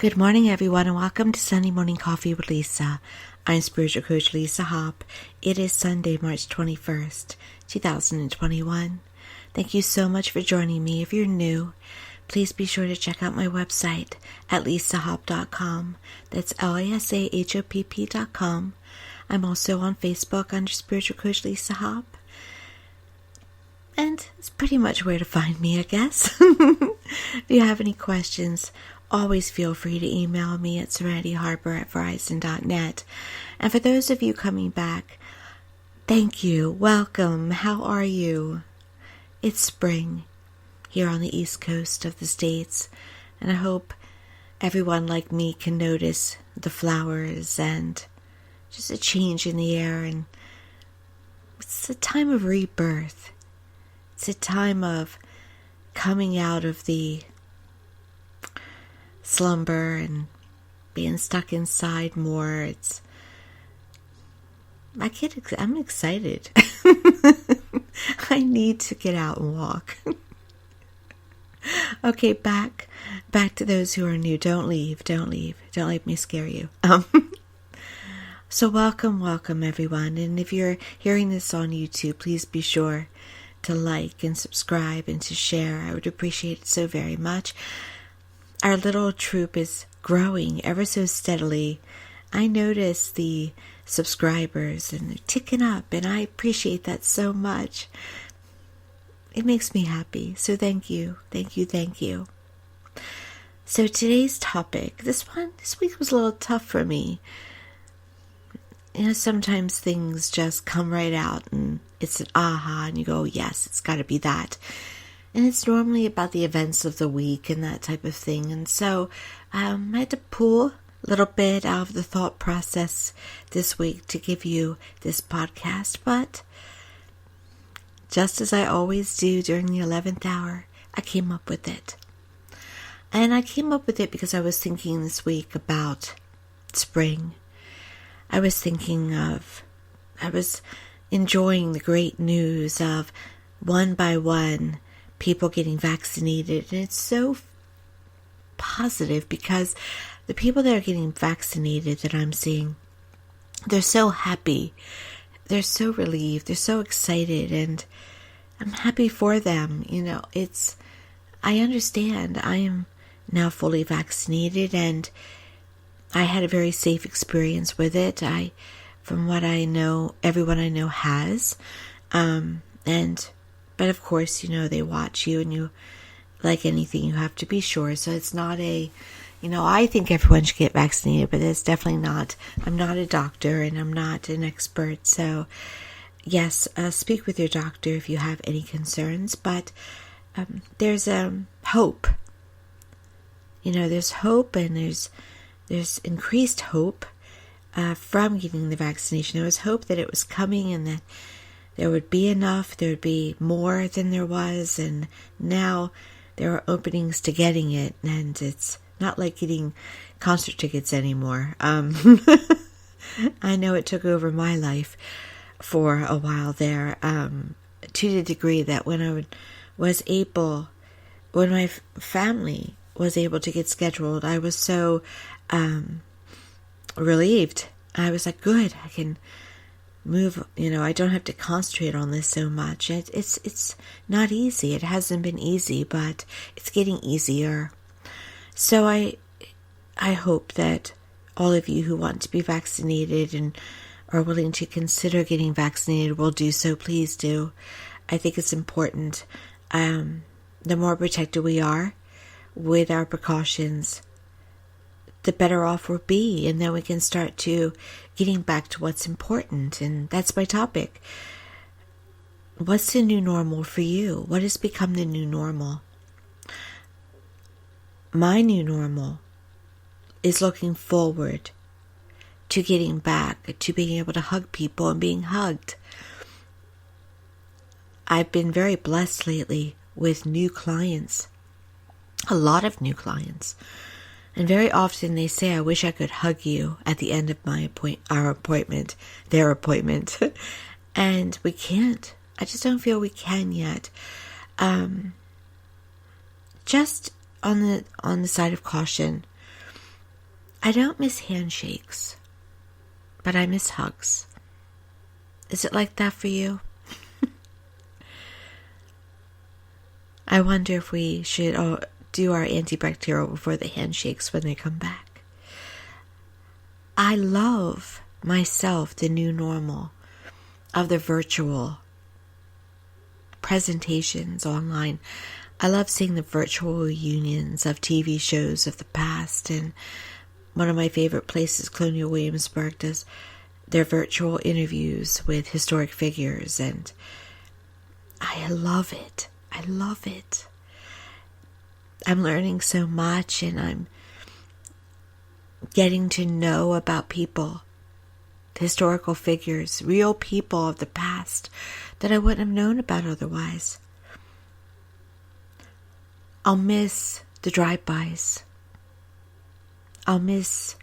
Good morning, everyone, and welcome to Sunday Morning Coffee with Lisa. I'm Spiritual Coach Lisa Hopp. It is Sunday, March 21st, 2021. Thank you so much for joining me. If you're new, please be sure to check out my website at lisahopp.com. That's LISAHOPP.com. I'm also on Facebook under Spiritual Coach Lisa Hopp. And it's pretty much where to find me, I guess. If you have any questions, always feel free to email me at serenityharbor@verizon.net. And for those of you coming back, thank you. Welcome. How are you? It's spring here on the East Coast of the States, and I hope everyone like me can notice the flowers and just a change in the air. And it's a time of rebirth. It's a time of coming out of the slumber and being stuck inside more. I'm excited. I need to get out and walk. Okay, back to those who are new. Don't leave. Don't let me scare you. So welcome everyone. And if you're hearing this on YouTube, please be sure to like and subscribe and to share. I would appreciate it so very much. Our little troop is growing ever so steadily. I notice the subscribers and they're ticking up, and I appreciate that so much. It makes me happy. So thank you. So today's topic, this week was a little tough for me. You know, sometimes things just come right out and it's an aha and you go, yes, it's got to be that. And it's normally about the events of the week and that type of thing. And so I had to pull a little bit out of the thought process this week to give you this podcast. But just as I always do during the 11th hour, I came up with it. And I came up with it because I was thinking this week about spring. I was enjoying the great news of one by one people getting vaccinated. And it's so positive because the people that are getting vaccinated that I'm seeing, they're so happy. They're so relieved. They're so excited. And I'm happy for them. You know, I understand. I am now fully vaccinated and I had a very safe experience with it. From what I know, everyone I know has. But of course, you know, they watch you and you, like anything, you have to be sure. So it's not I think everyone should get vaccinated, but it's definitely not. I'm not a doctor and I'm not an expert. So yes, speak with your doctor if you have any concerns, but there's hope. You know, there's hope and there's increased hope from getting the vaccination. There was hope that it was coming and that there would be enough, there would be more than there was, and now there are openings to getting it, and it's not like getting concert tickets anymore. I know it took over my life for a while there, to the degree that when my family was able to get scheduled, I was so relieved. I was like, good, I can move, I don't have to concentrate on this so much. It's not easy. It hasn't been easy, but it's getting easier. So I hope that all of you who want to be vaccinated and are willing to consider getting vaccinated will do so. Please do. I think it's important. The more protected we are with our precautions, the better off we'll be, and then we can start to getting back to what's important. And that's my topic. What's the new normal for you? What has become the new normal? My new normal is looking forward to getting back to being able to hug people and being hugged. I've been very blessed lately with new clients, a lot of new clients. And very often they say, I wish I could hug you at the end of their appointment. And we can't. I just don't feel we can yet. Just on the side of caution, I don't miss handshakes, but I miss hugs. Is it like that for you? I wonder if we should do our antibacterial before the handshakes when they come back. I love myself the new normal of the virtual presentations online. I love seeing the virtual reunions of TV shows of the past, and one of my favorite places, Colonial Williamsburg, does their virtual interviews with historic figures, and I love it. I love it. I'm learning so much, and I'm getting to know about people, historical figures, real people of the past that I wouldn't have known about otherwise. I'll miss the drive-bys. I'll miss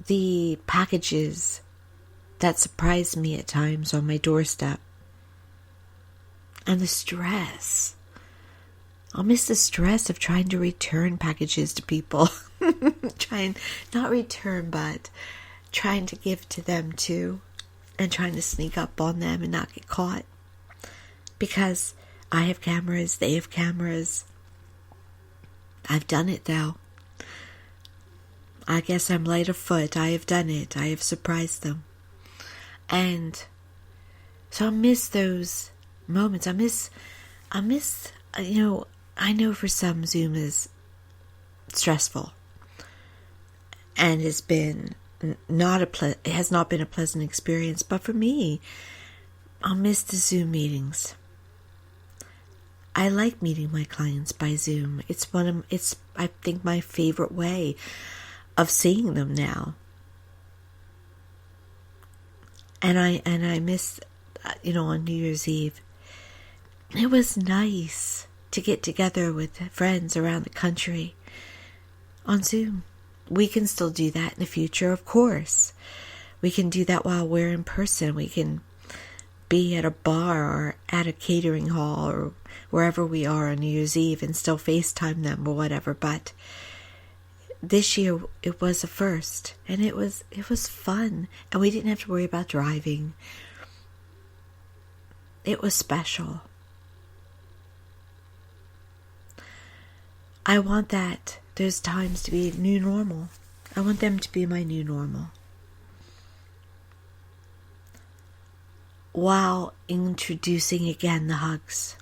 the packages that surprise me at times on my doorstep. And the stress. I'll miss the stress of trying to return packages to people. Not return, but trying to give to them too. And trying to sneak up on them and not get caught. Because I have cameras, they have cameras. I've done it though. I guess I'm light of foot. I have done it. I have surprised them. And so I miss those moments. I miss, I know for some Zoom is stressful and has been it has not been a pleasant experience, but for me, I'll miss the Zoom meetings. I like meeting my clients by Zoom. It's I think my favorite way of seeing them now. And I miss, on New Year's Eve, it was nice to get together with friends around the country on Zoom. We can still do that in the future, of course. We can do that while we're in person. We can be at a bar or at a catering hall or wherever we are on New Year's Eve and still FaceTime them or whatever. But this year it was a first, and it was fun, and we didn't have to worry about driving. It was special. I want those times to be new normal. I want them to be my new normal. While introducing again the hugs.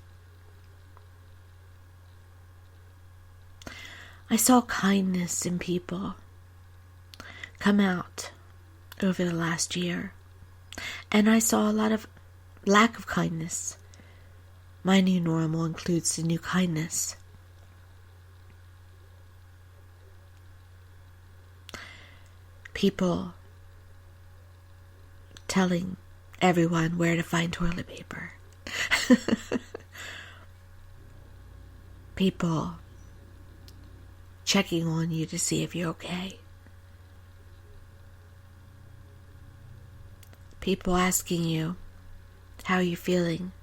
I saw kindness in people come out over the last year. And I saw a lot of lack of kindness. My new normal includes the new kindness. People telling everyone where to find toilet paper. People checking on you to see if you're okay. People asking you how you're feeling.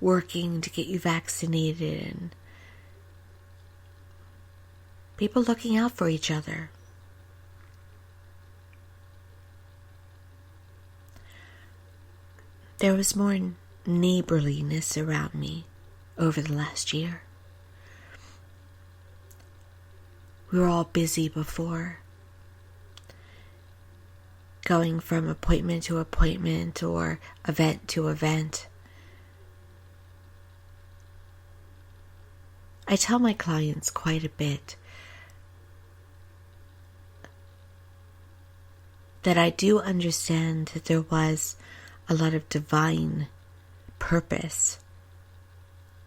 Working to get you vaccinated, and people looking out for each other. There was more neighborliness around me over the last year. We were all busy before, going from appointment to appointment or event to event. I tell my clients quite a bit that I do understand that there was a lot of divine purpose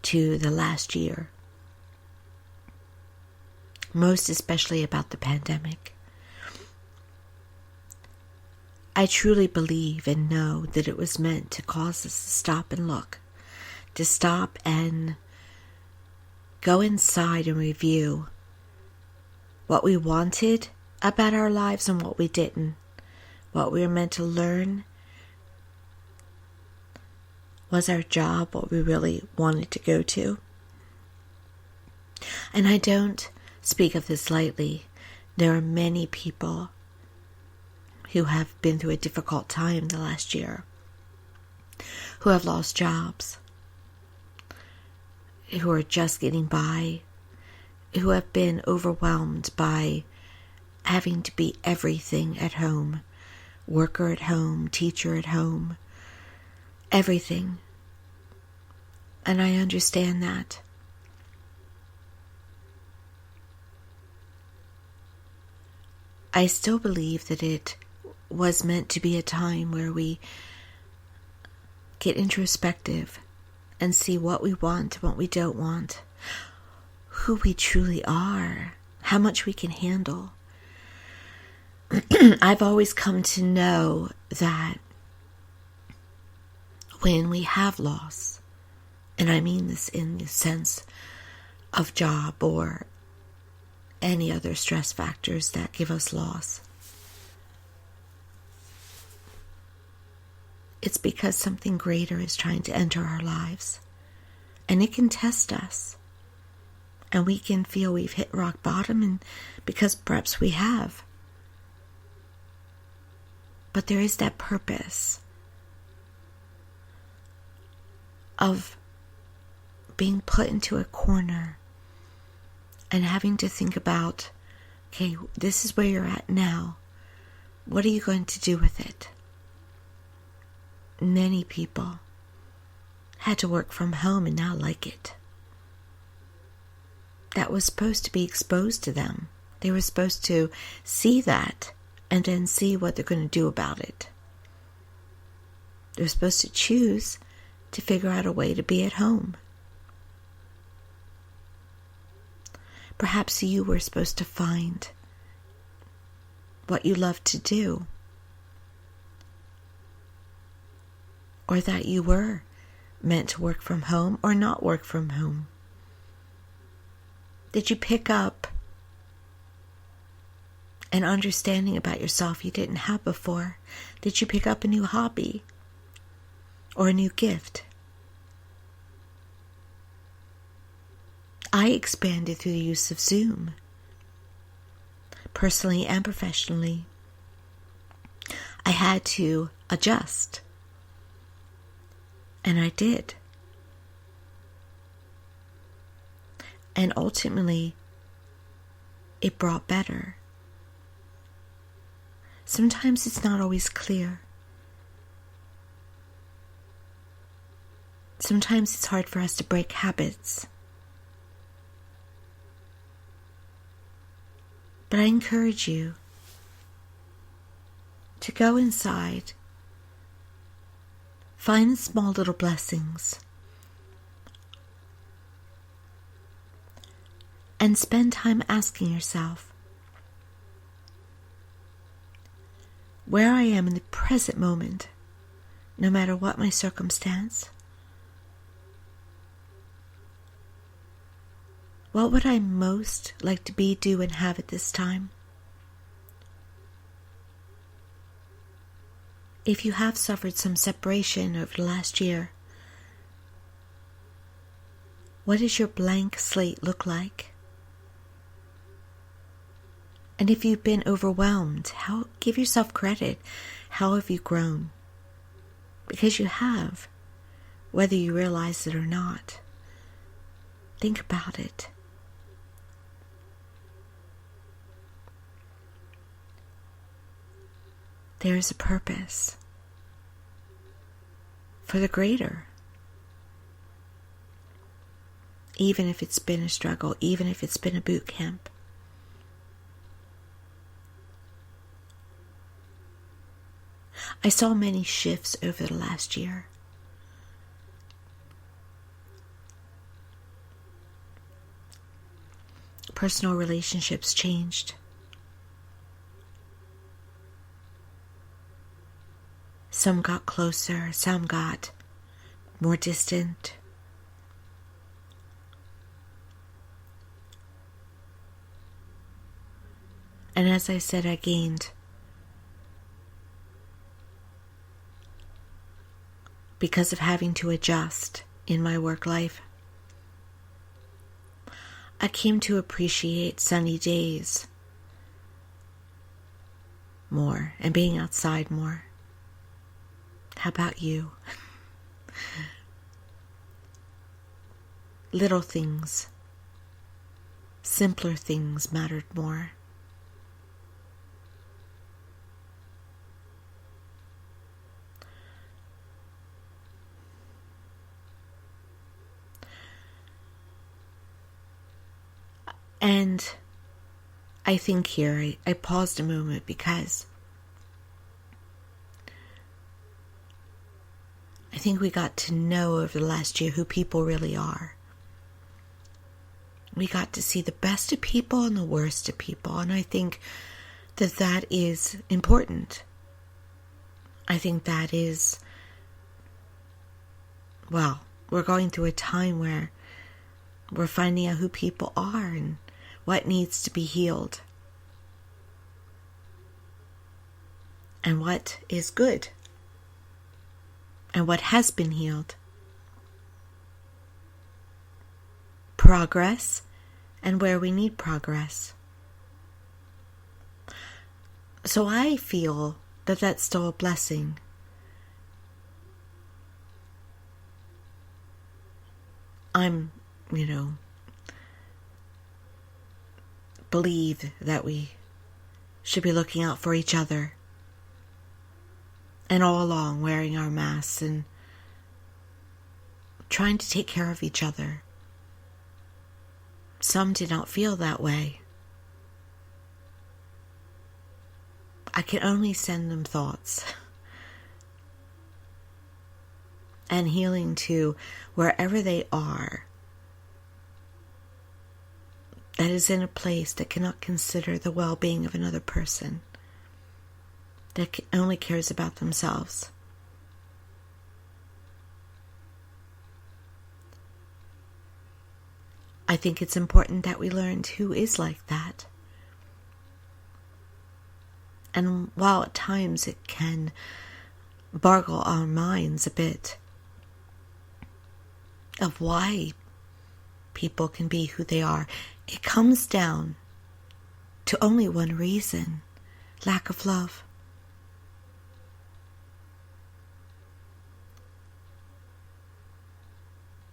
to the last year, most especially about the pandemic. I truly believe and know that it was meant to cause us to stop and look, to stop and go inside and review what we wanted about our lives and what we didn't, what we were meant to learn. Was our job what we really wanted to go to? And I don't speak of this lightly. There are many people who have been through a difficult time the last year, who have lost jobs, who are just getting by, who have been overwhelmed by having to be everything at home, worker at home, teacher at home, everything. And I understand that. I still believe that it was meant to be a time where we get introspective and see what we want, what we don't want, who we truly are, how much we can handle. I've always come to know that when we have loss, and I mean this in the sense of job or any other stress factors that give us loss, it's because something greater is trying to enter our lives. And it can test us. And we can feel we've hit rock bottom, and because perhaps we have. But there is that purpose of being put into a corner and having to think about, okay, this is where you're at now. What are you going to do with it? Many people had to work from home and not like it. That was supposed to be exposed to them. They were supposed to see that and then see what they're going to do about it. They're supposed to choose to figure out a way to be at home. Perhaps you were supposed to find what you love to do, or that you were meant to work from home or not work from home. Did you pick up an understanding about yourself you didn't have before? Did you pick up a new hobby or a new gift? I expanded through the use of Zoom, personally and professionally. I had to adjust, and I did. And ultimately, it brought better. Sometimes it's not always clear. Sometimes it's hard for us to break habits. But I encourage you to go inside, find the small little blessings, and spend time asking yourself, where I am in the present moment, no matter what my circumstance, what would I most like to be, do, and have at this time? If you have suffered some separation over the last year, what does your blank slate look like? And if you've been overwhelmed, give yourself credit. How have you grown? Because you have, whether you realize it or not. Think about it. There is a purpose for the greater. Even if it's been a struggle, even if it's been a boot camp. I saw many shifts over the last year. Personal relationships changed. Some got closer, some got more distant. And as I said, I gained. Because of having to adjust in my work life. I came to appreciate sunny days more and being outside more. How about you? Little things, simpler things mattered more. And I think here, I paused a moment because I think we got to know over the last year who people really are. We got to see the best of people and the worst of people, and I think that that is important. I think that is, well, we're going through a time where we're finding out who people are and what needs to be healed and what is good and what has been healed. Progress and where we need progress. So I feel that that's still a blessing. I'm, believe that we should be looking out for each other and all along wearing our masks and trying to take care of each other. Some did not feel that way. I can only send them thoughts and healing to wherever they are that is in a place that cannot consider the well-being of another person, that only cares about themselves. I think it's important that we learn who is like that. And while at times it can boggle our minds a bit of why people can be who they are, it comes down to only one reason: lack of love.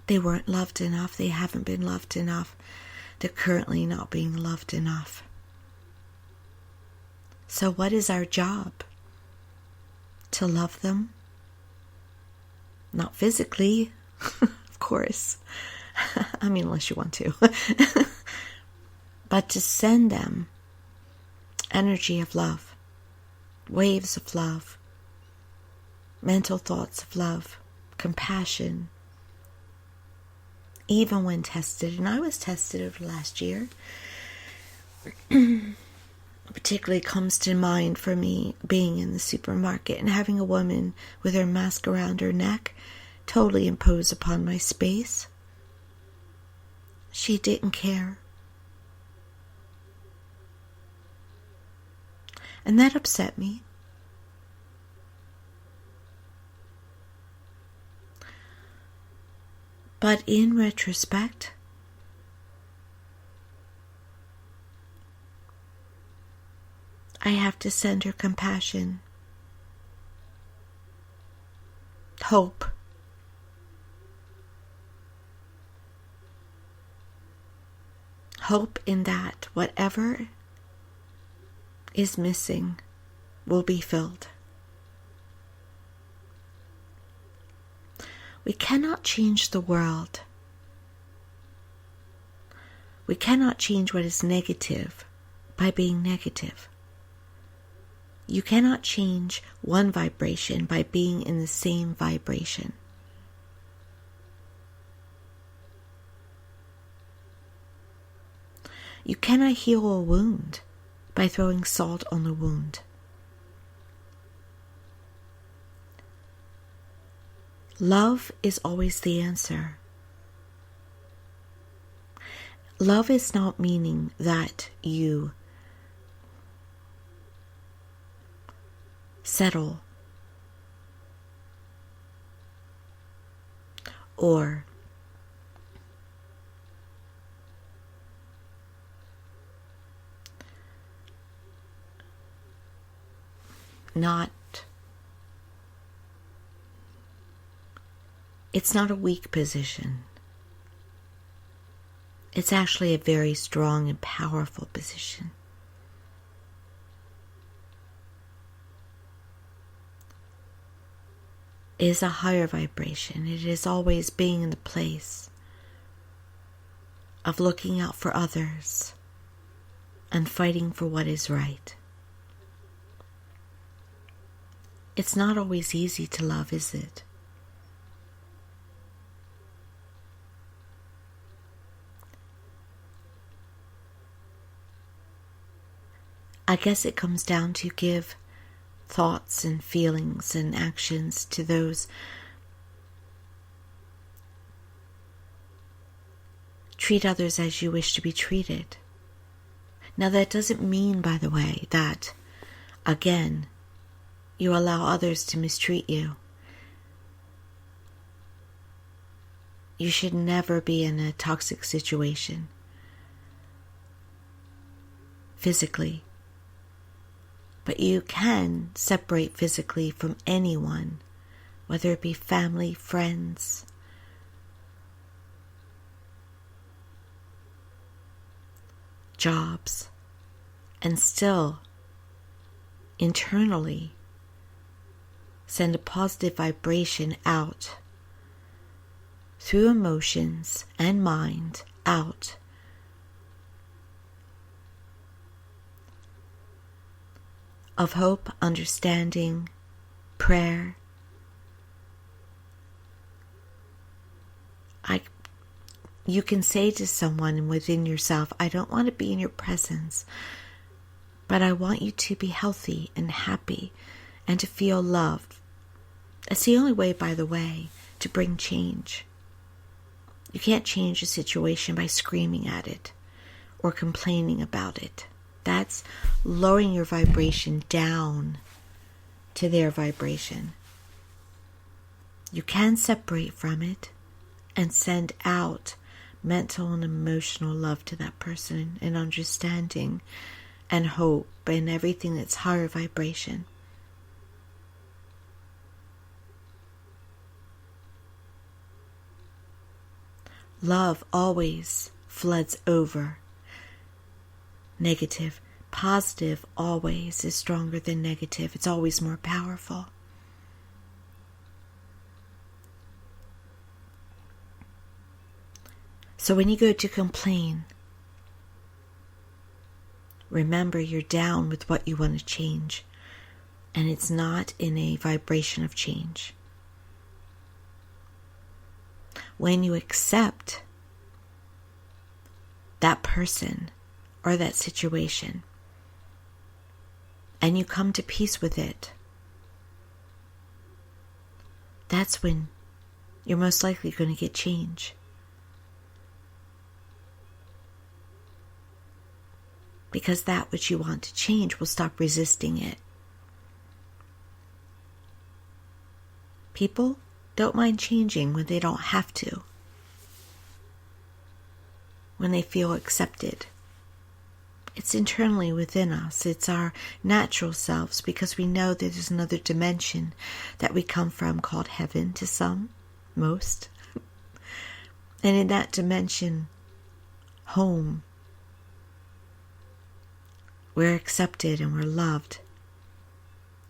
They weren't loved enough. They haven't been loved enough. They're currently not being loved enough. So what is our job? To love them? Not physically, of course. I mean, unless you want to. But to send them energy of love, waves of love, mental thoughts of love, compassion, even when tested. And I was tested over the last year. Particularly comes to mind for me being in the supermarket and having a woman with her mask around her neck totally impose upon my space. She didn't care. And that upset me. But in retrospect, I have to send her compassion, hope, hope in that whatever is missing will be filled. We cannot change the world. We cannot change what is negative by being negative. You cannot change one vibration by being in the same vibration. You cannot heal a wound by throwing salt on the wound. Love is always the answer. Love is not meaning that you settle or it's not a weak position. It's actually a very strong and powerful position. It is a higher vibration. It is always being in the place of looking out for others and fighting for what is right. It's not always easy to love, is it? I guess it comes down to give thoughts and feelings and actions to those. Treat others as you wish to be treated. Now that doesn't mean, by the way, that, again, you allow others to mistreat you. You should never be in a toxic situation, physically. But you can separate physically from anyone, whether it be family, friends, jobs, and still internally send a positive vibration out through emotions and mind out of hope, understanding, prayer. You can say to someone within yourself, I don't want to be in your presence, but I want you to be healthy and happy and to feel loved. That's the only way, by the way, to bring change. You can't change a situation by screaming at it or complaining about it. That's lowering your vibration down to their vibration. You can separate from it and send out mental and emotional love to that person and understanding and hope and everything that's higher vibration. Love always floods over negative. Positive always is stronger than negative. It's always more powerful. So when you go to complain, remember you're down with what you want to change, and it's not in a vibration of change. When you accept that person or that situation, and you come to peace with it, that's when you're most likely going to get change. Because that which you want to change will stop resisting it. People don't mind changing when they don't have to, when they feel accepted. It's internally within us. It's our natural selves, because we know that there's another dimension that we come from called heaven to some, most. And in that dimension, home, we're accepted and we're loved.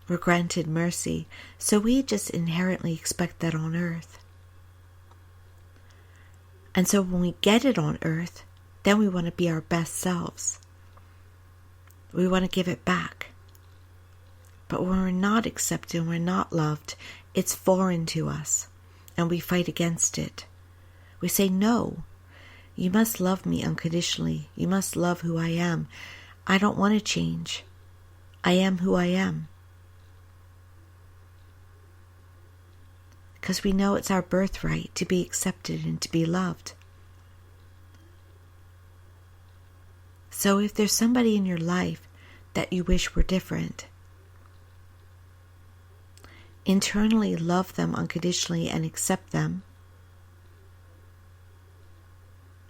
We're granted mercy. So we just inherently expect that on earth. And so when we get it on earth, then we want to be our best selves. We want to give it back. But when we're not accepted and we're not loved, it's foreign to us, and we fight against it. We say, no, you must love me unconditionally. You must love who I am. I don't want to change. I am who I am. Because we know it's our birthright to be accepted and to be loved. So if there's somebody in your life that you wish were different, internally love them unconditionally and accept them,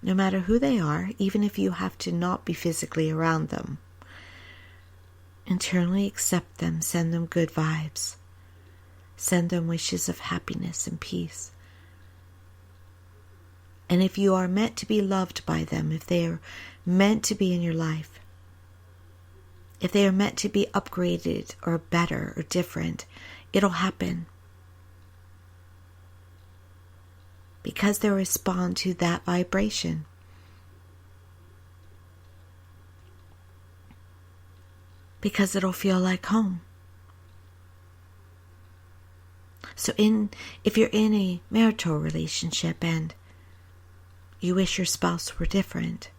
no matter who they are, even if you have to not be physically around them. internally accept them, send them good vibes. Send them wishes of happiness and peace. And if you are meant to be loved by them, if they are meant to be in your life, if they are meant to be upgraded or better or different, it'll happen. Because they'll respond to that vibration. Because it'll feel like home. So if you're in a marital relationship and you wish your spouse were different,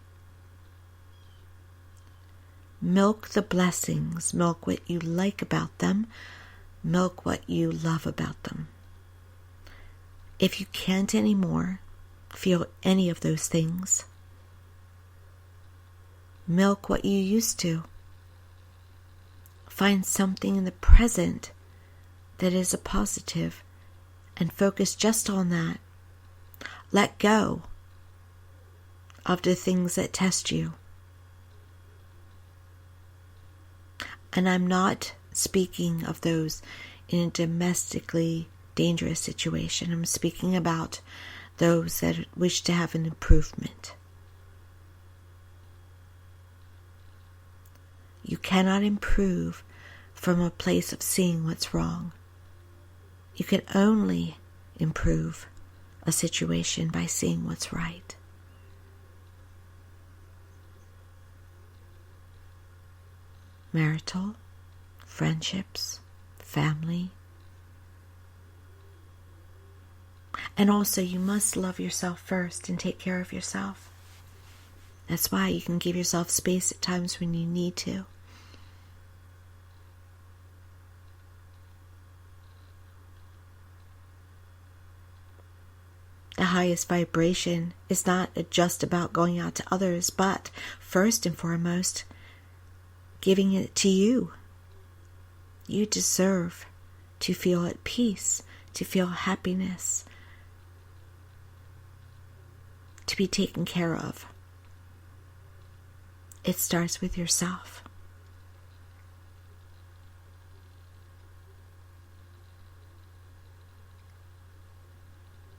milk the blessings, milk what you like about them, milk what you love about them. If you can't anymore feel any of those things, milk what you used to. Find something in the present that is a positive and focus just on that. Let go of the things that test you. And I'm not speaking of those in a domestically dangerous situation. I'm speaking about those that wish to have an improvement. You cannot improve from a place of seeing what's wrong. You can only improve a situation by seeing what's right. Marital, friendships, family. And also you must love yourself first and take care of yourself. That's why you can give yourself space at times when you need to. The highest vibration is not just about going out to others, but first and foremost, giving it to you. You deserve to feel at peace, to feel happiness, to be taken care of. It starts with yourself.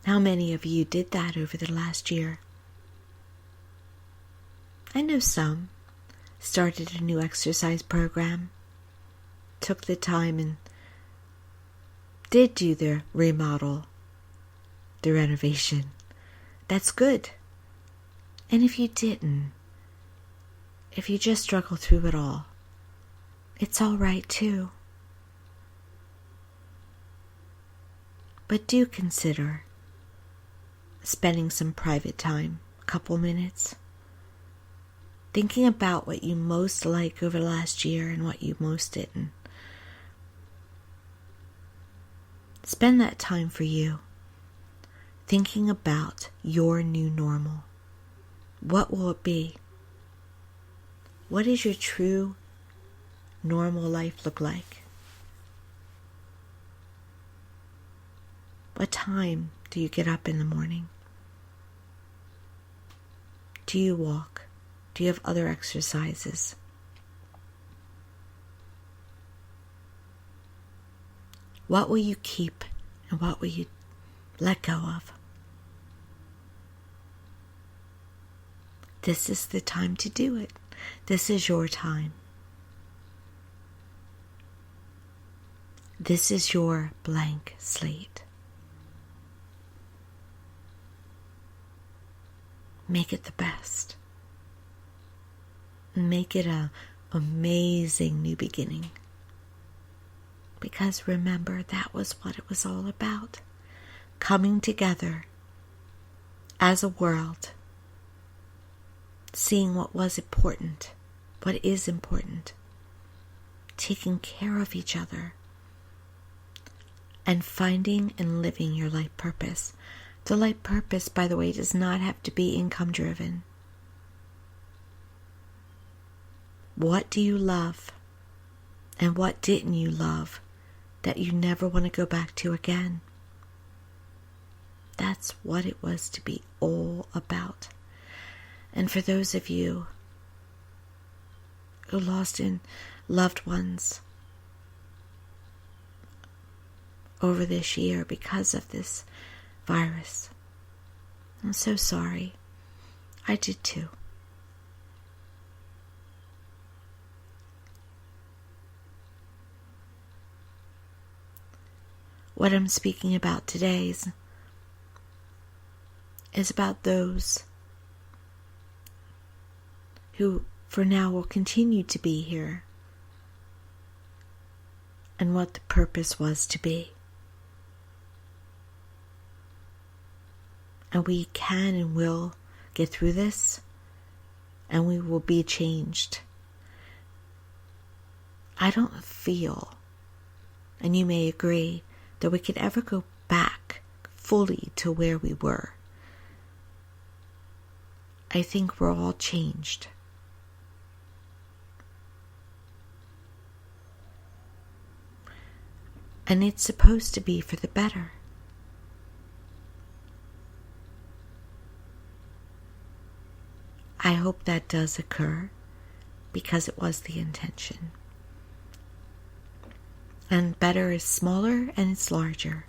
How many of you did that over the last year? I know some started a new exercise program, took the time and did do their remodel, the renovation. That's good. And if you didn't, if you just struggle through it all, it's all right too. But do consider spending some private time, a couple minutes, thinking about what you most liked over the last year and what you most didn't. Spend that time for you, thinking about your new normal. What will it be? What does your true normal life look like? What time do you get up in the morning? Do you walk? Do you have other exercises? What will you keep and what will you let go of? This is the time to do it. This is your time. This is your blank slate. Make it the best. Make it an amazing new beginning. Because remember, that was what it was all about. Coming together as a world. Seeing what was important, what is important. Taking care of each other. And finding and living your life purpose. The life purpose, by the way, does not have to be income driven. What do you love? And what didn't you love that you never want to go back to again? That's what it was to be all about. And for those of you who lost loved ones over this year because of this virus. I'm so sorry. I did too. What I'm speaking about today is about those who for now will continue to be here, and what the purpose was to be. And we can and will get through this, and we will be changed. I don't feel, and you may agree, that we could ever go back fully to where we were. I think we're all changed. And it's supposed to be for the better. I hope that does occur, because it was the intention. And better is smaller and it's larger.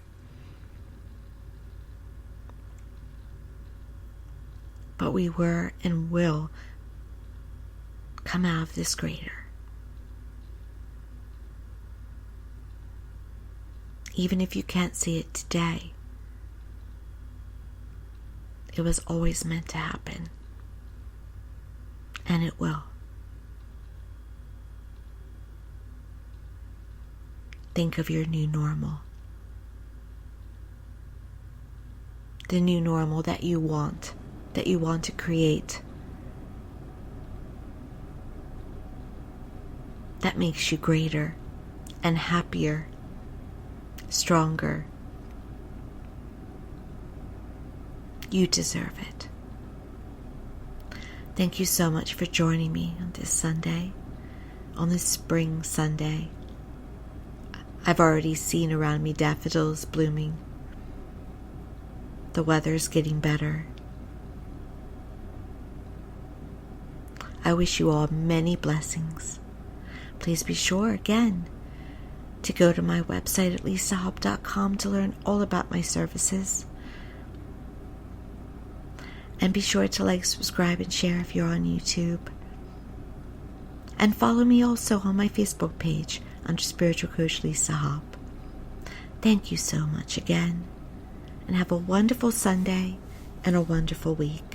But we were and will come out of this greater. Even if you can't see it today, it was always meant to happen. And it will. Think of your new normal. The new normal that you want to create. That makes you greater and happier, stronger. You deserve it. Thank you so much for joining me on this Sunday, on this spring Sunday. I've already seen around me daffodils blooming. The weather's getting better. I wish you all many blessings. Please be sure, again, to go to my website at lisahaupt.com to learn all about my services. And be sure to like, subscribe, and share if you're on YouTube. And follow me also on my Facebook page under Spiritual Coach Lisa Haupt. Thank you so much again, and have a wonderful Sunday and a wonderful week.